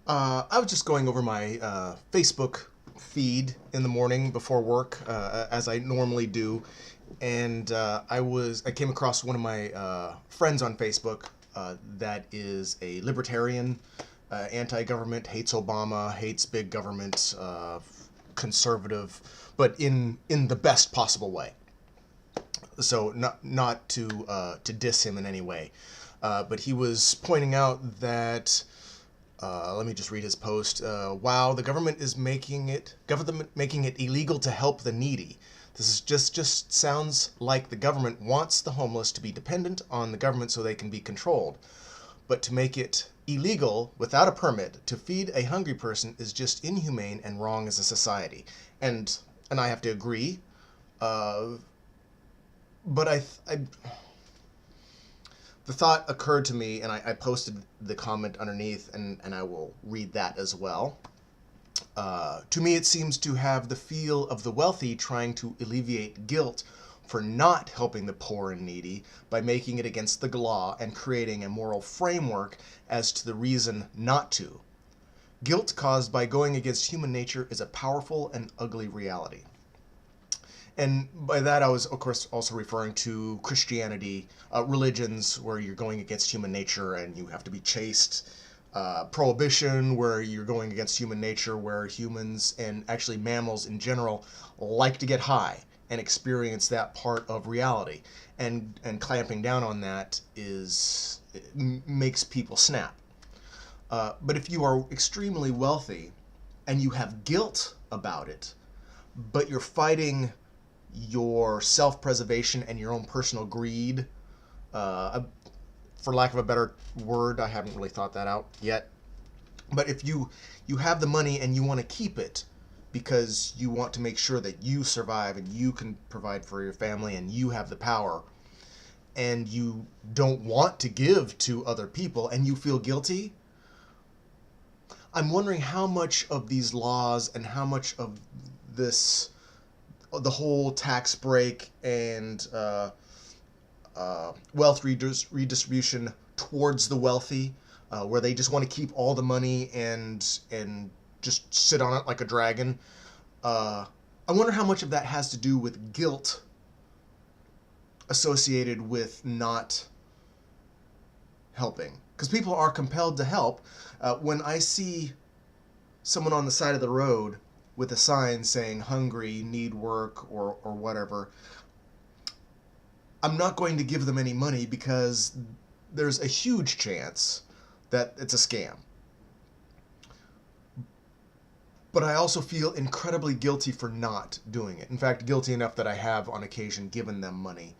I was just going over my Facebook feed in the morning before work, as I normally do, and I came across one of my friends on Facebook that is a libertarian, anti-government, hates Obama, hates big government, conservative, but in the best possible way. So not to diss him in any way, but he was pointing out that. Let me just read his post. Wow, the government making it illegal to help the needy. This is just sounds like the government wants the homeless to be dependent on the government so they can be controlled. But to make it illegal without a permit to feed a hungry person is just inhumane and wrong as a society. And I have to agree. Uh, but the thought occurred to me, and I posted the comment underneath, and I will read that as well. To me, it seems to have the feel of the wealthy trying to alleviate guilt for not helping the poor and needy by making it against the law and creating a moral framework as to the reason not to. Guilt caused by going against human nature is a powerful and ugly reality. And by that, I was, of course, also referring to Christianity, religions where you're going against human nature and you have to be chaste. Prohibition, where you're going against human nature, where humans and actually mammals in general like to get high and experience that part of reality. And clamping down on that makes people snap. But if you are extremely wealthy and you have guilt about it, but you're fighting your self-preservation and your own personal greed, for lack of a better word, I haven't really thought that out yet. But if you have the money and you want to keep it because you want to make sure that you survive and you can provide for your family and you have the power, and you don't want to give to other people and you feel guilty, I'm wondering how much of these laws and how much of this, the whole tax break and wealth redistribution towards the wealthy, where they just want to keep all the money and just sit on it like a dragon. I wonder how much of that has to do with guilt associated with not helping, because people are compelled to help. When I see someone on the side of the road with a sign saying hungry, need work, or whatever, I'm not going to give them any money because there's a huge chance that it's a scam. But I also feel incredibly guilty for not doing it. In fact, guilty enough that I have on occasion given them money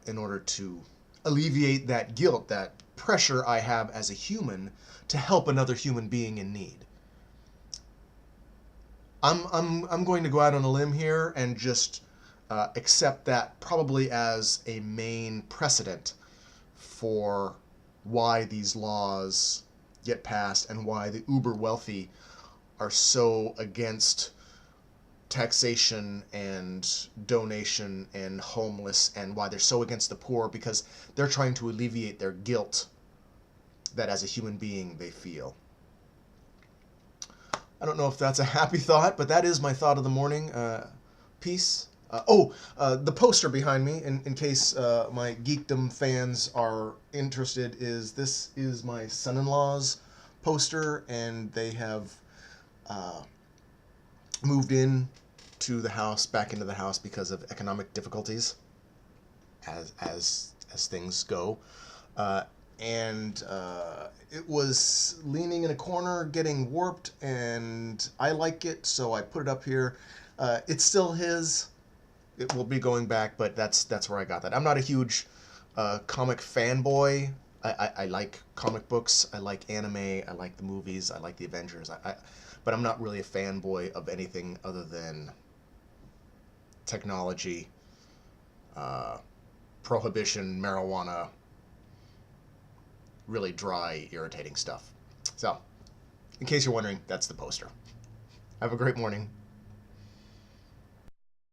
in order to alleviate that guilt, that pressure I have as a human to help another human being in need. I'm going to go out on a limb here and just accept that probably as a main precedent for why these laws get passed and why the uber wealthy are so against taxation and donation and homeless, and why they're so against the poor, because they're trying to alleviate their guilt that as a human being they feel. I don't know if that's a happy thought, but that is my thought of the morning. Peace. The poster behind me, in case my geekdom fans are interested, this is my son-in-law's poster, and they have moved in to the house, back into the house because of economic difficulties, as things go. And it was leaning in a corner, getting warped, and I like it, so I put it up here. It's still his. It will be going back, but that's where I got that. I'm not a huge comic fanboy. I like comic books. I like anime. I like the movies. I like the Avengers. But I'm not really a fanboy of anything other than technology, prohibition, marijuana, really dry, irritating stuff. So, in case you're wondering, that's the poster. Have a great morning.